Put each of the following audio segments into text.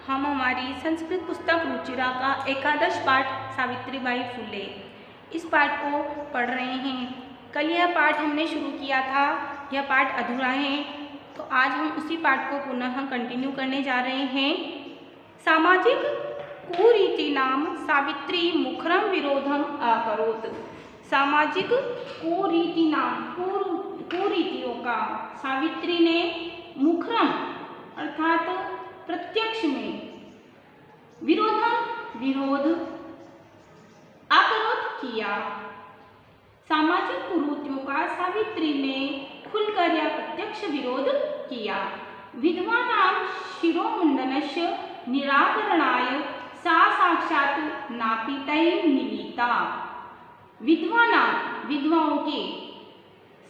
हम हमारी संस्कृत पुस्तक रुचिरा का एकादश पाठ सावित्रीबाई फुले इस पाठ को पढ़ रहे हैं। कल यह पाठ हमने शुरू किया था, यह पाठ अधूरा है, तो आज हम उसी पाठ को पुनः कंटिन्यू करने जा रहे हैं। सामाजिक कुरीतिनाम सावित्री मुखरम विरोधम अकरोत्। सामाजिक कुरीतिनाम कुरीतियों का सावित्री ने मुखरम अर्थात प्रत्यक्ष में विरोध अकरोत् किया। सामाजिक कुरीतियों का सावित्री ने खुलकर या प्रत्यक्ष विरोध किया। विधवानां शिरोमुण्डनस्य निराकरणाय सा साक्षात् नापितैः मिलिता। विधवाओं के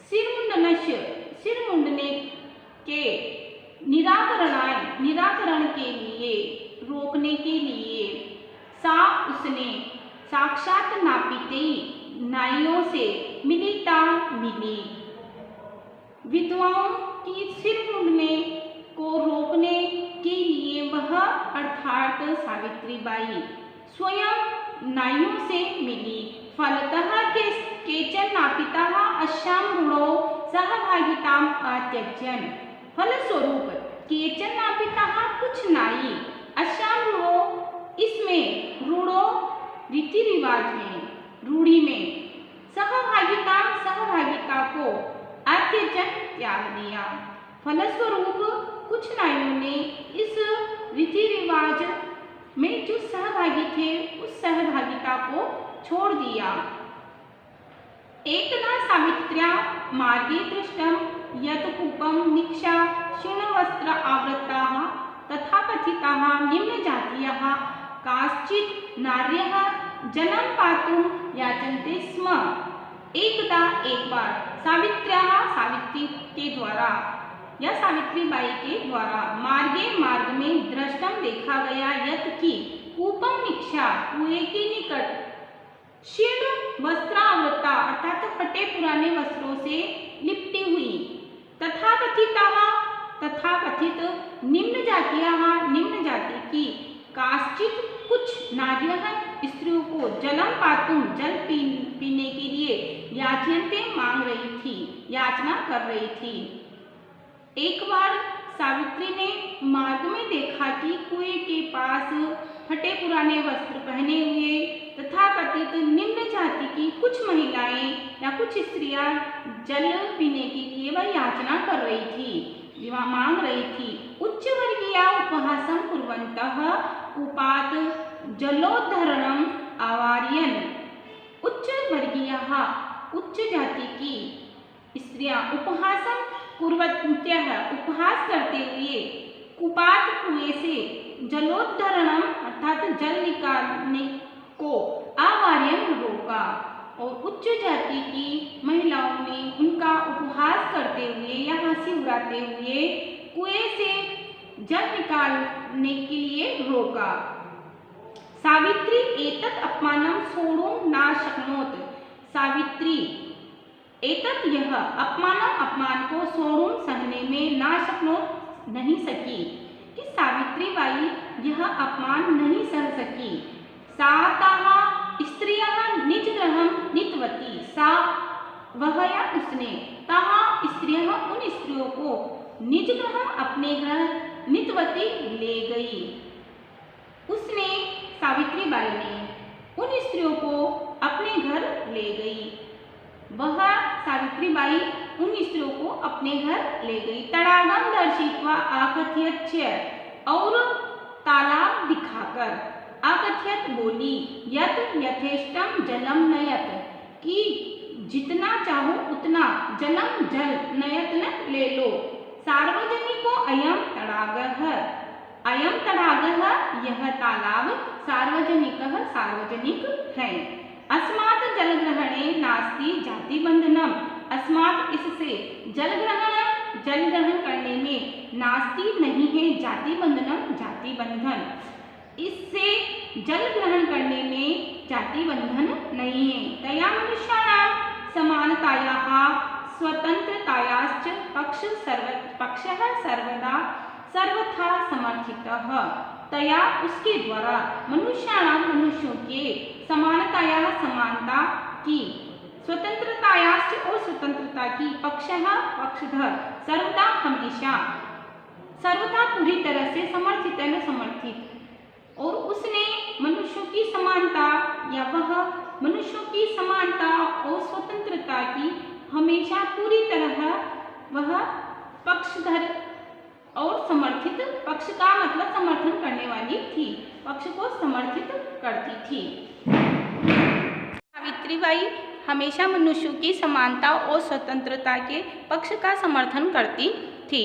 सिर मुंडने के निराकरण के लिए, रोकने के लिए उसने साक्षात नाइयों से मिली। विधवाओं की सिर मुंडने को रोकने के लिए वह अर्थात सावित्रीबाई स्वयं नाइयों से मिली। फलतः केचन नापिताः अस्यां रूढौ सहभागिताम् अत्यजन्। फलस्वरूप केचन नापिताः कुछ नाई अस्यां रूढौ इसमें रूढ़ो रीति रिवाज में, रूढ़ी में सहभागिता को अत्यजन त्याग दिया। फलस्वरूप कुछ नाइयों ने इस रीति रिवाज में जो सहभागी थे उस सहभागिता को छोड़ दिया। एकदा सावित्र्या मार्गे दृष्टं यत् कूपं निक्षा क्षीणवस्त्र आवृताः तथाकथिताः निम्नजातीयाः काश्चित् नार्यः जलं पातुं याचन्ते स्म। एक बार सावित्री के द्वारा या सावित्रीबाई के द्वारा मार्ग में दृष्टम देखा गया यत् कि कूपम निक्षा कुएं के निकट क्षीण वस्त्रावृता अर्थात फटे पुराने वस्त्रों से लिपटी हुई तथाकथित निम्न जाति की काश्चित कुछ नार्यः स्त्रियों को जलम पातुम जल पीने के लिए याचना कर रही थी। एक बार सावित्री ने मार्ग में देखा कि कुएं के पास फटे पुराने वस्त्र पहने हुए तथाकथित निम्न जाति की कुछ महिलाएं या कुछ स्त्रियां जल पीने के लिए वह याचना कर रही थी, मांग रही थी। उच्च वर्गीय उपहासं कुर्वन्तः कूपात् जलोद्धरणम् आवारयन्। उच्च वर्गीय उच्च जाति की स्त्रियां उपहासं कुर्वन्त्यः उपहास करते हुए कूपात् कुएं से जलोद्धरणम अर्थात जल निकालने को आवार्यन रोका। और उच्च जाति की महिलाओं ने उनका उपहास करते हुए या हंसी उड़ाते हुए कुएं से जल निकालने के लिए रोका। सावित्री एतत् अपमानं सोढुं न शक्नोत्। सावित्री एतत् यह अपमान को सोढुं सहने में न शक्नोत् नहीं सकी कि सावित्रीबाई यह अपमान नहीं सह सकी। सा ताः स्त्रियः निज गृहं नीतवती। सा वह या उसने ताः स्त्रियः उन स्त्रियों को निज गृहं अपने घर नीतवती ले गई। उसने सावित्रीबाई ने उन स्त्रियों को अपने घर ले गई। वह सावित्रीबाई उन स्त्रियों को अपने घर ले गई। तडागं दर्शयित्वा आकथयत् च और तालाब दिखाकर आकथयत् बोली यत् यथेष्टं जलम नयत कि जितना चाहो उतना जल नयत न ले लो। सार्वजनिको अयं तडागः यह तालाब सार्वजनिक है। अस्मात् जलग्रहणे नास्ति जातिबंधनम। अस्मात् इससे जल ग्रहण करने में नास्ति नहीं है जाति बंधन। इससे जल ग्रहण करने में जाति बंधन नहीं है। तया मनुष्याणां समानतायाः स्वतंत्रतायाश्च पक्षः सर्वदा सर्वथा समर्थितः तया उसके द्वारा मनुष्याणां मनुष्यों के समानताया समानता की स्वतंत्रतायाश्च और स्वतंत्रता की पक्षः पक्षधर सर्वदा हमेशा सर्वथा पूरी तरह से समर्थित न समर्थित और उसने मनुष्यों की समानता या वह मनुष्यों की समानता और स्वतंत्रता की हमेशा पूरी तरह वह पक्षधर और समर्थित पक्ष का मतलब समर्थन करने वाली थी, पक्ष को समर्थित करती थी। सावित्रीबाई हमेशा मनुष्यों की समानता और स्वतंत्रता के पक्ष का समर्थन करती थी।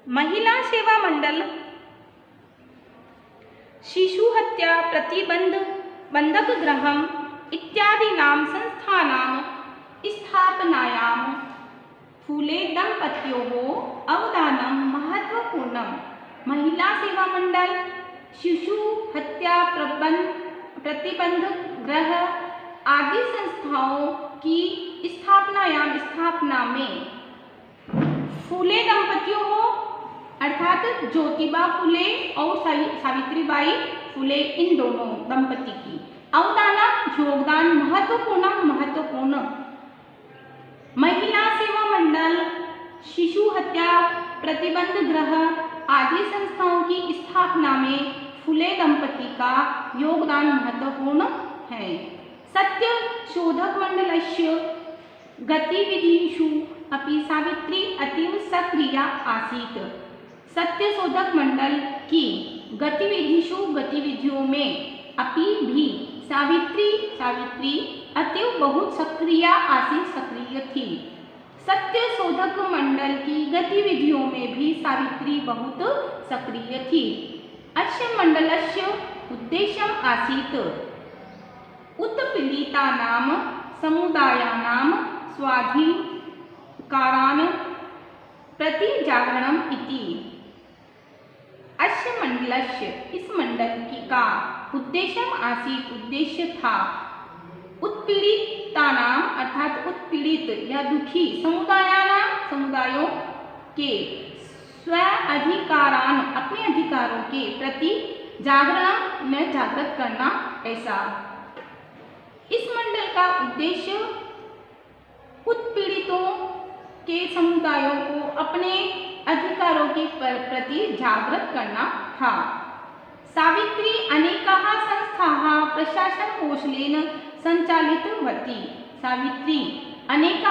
महिला सेवा मंडल शिशु हत्या प्रतिबंधक गृहम् इत्यादीनां संस्थानां स्थापनायां फूले दंपत्योः अवदानं महत्वपूर्णम्। महिला सेवा मंडल शिशु हत्या प्रतिबंधक गृह आदि संस्थाओं की स्थापना में फूले दंपतियों हो अर्थात ज्योतिबा फूले और सावित्रीबाई फूले इन दोनों दंपति की अवदान योगदान महत्वपूर्ण महिला सेवा मंडल शिशु हत्या प्रतिबंध गृह आदि संस्थाओं की स्थापना में फूले दंपति का योगदान महत्वपूर्ण है। सत्य शोधक मंडलस्य गतिविधिषु अपि सावित्री अतीव सक्रिया आसीत्। सत्य शोधक मंडल की गतिविधियों में अपि भी सावित्री अतीव बहुत सक्रिय थी। सत्य शोधक मंडल की गतिविधियों में भी सावित्री बहुत सक्रिय थी। अस्य मंडलस्य उद्देश्यम् आसीत् उत्पीड़ितानां समुदायानां स्वाधिकारान् प्रति जागरणम् इति। अस्य मंडलस्य इस मंडल की का उद्देश्य था उत्पीड़ितानां अर्थात उत्पीड़ित या दुखी समुदायों के स्व अधिकारान अपने अधिकारों के प्रति जागरण में जागृत करना। ऐसा इस मंडल का उद्देश्य उत्पीड़ितों के समुदायों को अपने अधिकारों के प्रति जागृत करना था। सावित्री अनेकाः संस्थाः प्रशासनकोशलेन संचालितवती। सावित्री अनेक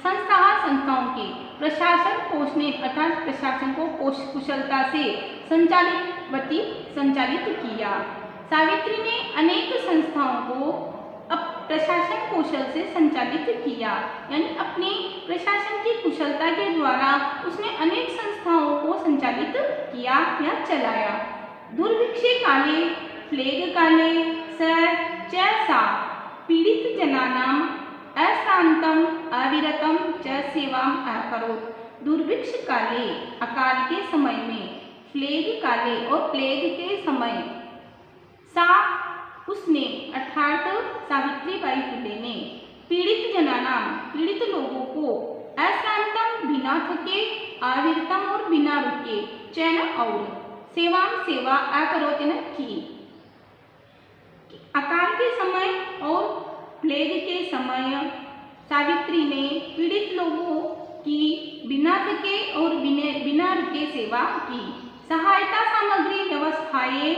संस्थाओं के प्रशासन पोषणे अर्थात प्रशासन को कुशलता से संचालित किया। सावित्री ने अनेक संस्थाओं को प्रशासन कौशल से संचालित किया, यानी अपनी प्रशासन की कुशलता के द्वारा उसने अनेक संस्थाओं को संचालित किया या चलाया। दुर्भिक्षे काले प्लेग काले सा पीड़ित जनानां अशांतम अविरतम च सेवाम अकरोत्। दुर्भिक्ष काले अकाल के समय में, प्लेग काले और प्लेग के समय सा उसने अर्थात सावित्रीबाई फुले ने पीड़ित जनानां पीड़ित लोगों को अशांतम बिना थके अविरतम और बिना रुके चैन और सेवा अकरोत् ने की। अकाल के समय और प्लेग के समय सावित्री ने पीड़ित लोगों की बिना थके और बिना रुके सेवा की। सहायता सामग्री व्यवस्थाएं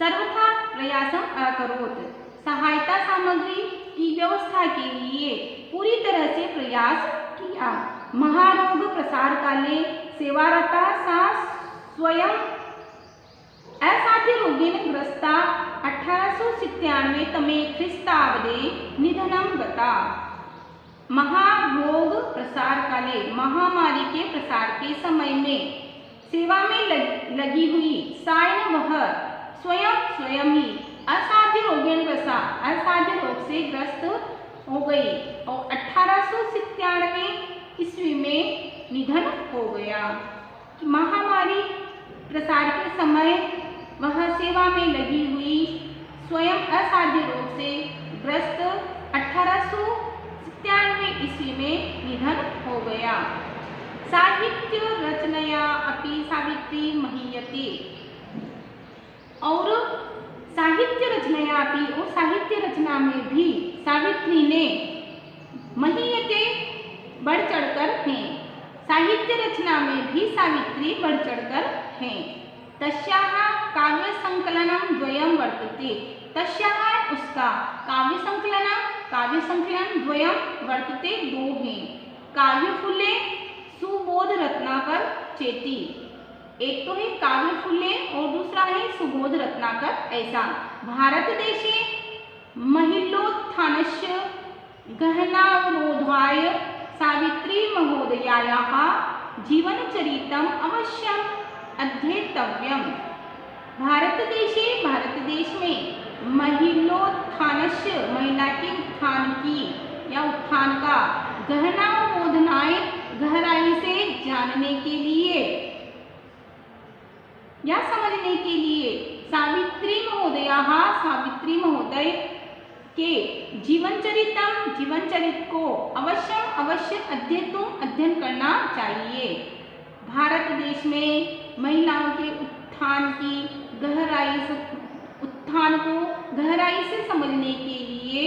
सर्वथा प्रयासम अकरोत्। सहायता सामग्री की व्यवस्था के लिए पूरी तरह से प्रयास किया। महारोग प्रसार काले सेवारता सा स्वयं असाध्य रोगेन ग्रस्ता 1897 तमे ख्रीस्ताब्दे निधनं गता। महारोग प्रसार काले महामारी के प्रसार के समय में सेवा में लगी हुई सायन वह स्वयं ही असाध्य रोग से ग्रस्त हो गई और 1897 ईस्वी में निधन हो गया। महामारी प्रसार के समय वह सेवा में लगी हुई स्वयं असाध्य रोग से ग्रस्त 1897 ईस्वी में निधन हो गया। साहित्य रचनया अपि सावित्री महीयते। और साहित्य रचनया अपि, और साहित्य रचना में भी सावित्री ने महीयते बढ़ चढ़कर हैं, साहित्य रचना में भी सावित्री बढ़ चढ़कर हैं। तस्याः काव्य संकलनम द्वयम वर्तते। तस्याः उसका काव्य संकलन द्वयम वर्तते दो हैं। काव्यफुल्ले सुबोध रत्नाकर चेती, एक तो है काव्यफुल्ले और दूसरा है सुबोध रत्नाकर ऐसा। भारत देशे महिलोत्थानस्य गहनावरोधाय सावित्री महोदयायाः जीवनचरितम् अवश्यम् अध्येतव्यम्। भारत देश में महिलोत्थानस्य, महिला के उत्थान की या उत्थान का, गहनावरोधनाय गहराई से जानने के लिए या समझने के लिए सावित्री महोदय के जीवन चरित को अवश्य अध्ययन करना चाहिए। भारत देश में महिलाओं के उत्थान को गहराई से समझने के लिए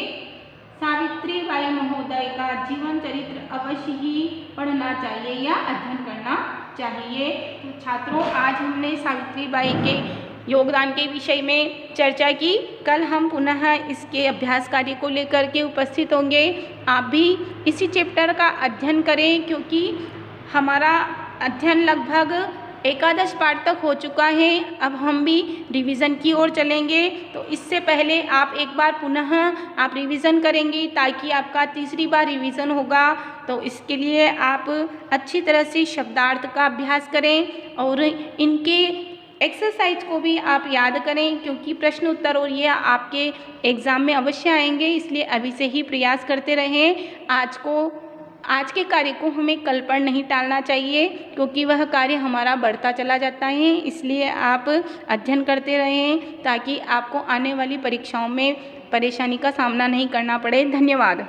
सावित्री बाई महोदय का जीवन चरित्र अवश्य ही पढ़ना चाहिए या अध्ययन करना चाहिए। तो छात्रों, आज हमने सावित्री बाई के योगदान के विषय में चर्चा की। कल हम पुनः इसके अभ्यास कार्य को लेकर के उपस्थित होंगे। आप भी इसी चैप्टर का अध्ययन करें, क्योंकि हमारा अध्ययन लगभग एकादश पाठ तक हो चुका है। अब हम भी रिवीजन की ओर चलेंगे, तो इससे पहले आप एक बार पुनः आप रिवीजन करेंगे, ताकि आपका तीसरी बार रिवीजन होगा। तो इसके लिए आप अच्छी तरह से शब्दार्थ का अभ्यास करें और इनके एक्सरसाइज को भी आप याद करें, क्योंकि प्रश्न उत्तर और ये आपके एग्ज़ाम में अवश्य आएंगे। इसलिए अभी से ही प्रयास करते रहें। आज के कार्य को हमें कल पर नहीं टालना चाहिए, क्योंकि वह कार्य हमारा बढ़ता चला जाता है। इसलिए आप अध्ययन करते रहें, ताकि आपको आने वाली परीक्षाओं में परेशानी का सामना नहीं करना पड़े। धन्यवाद।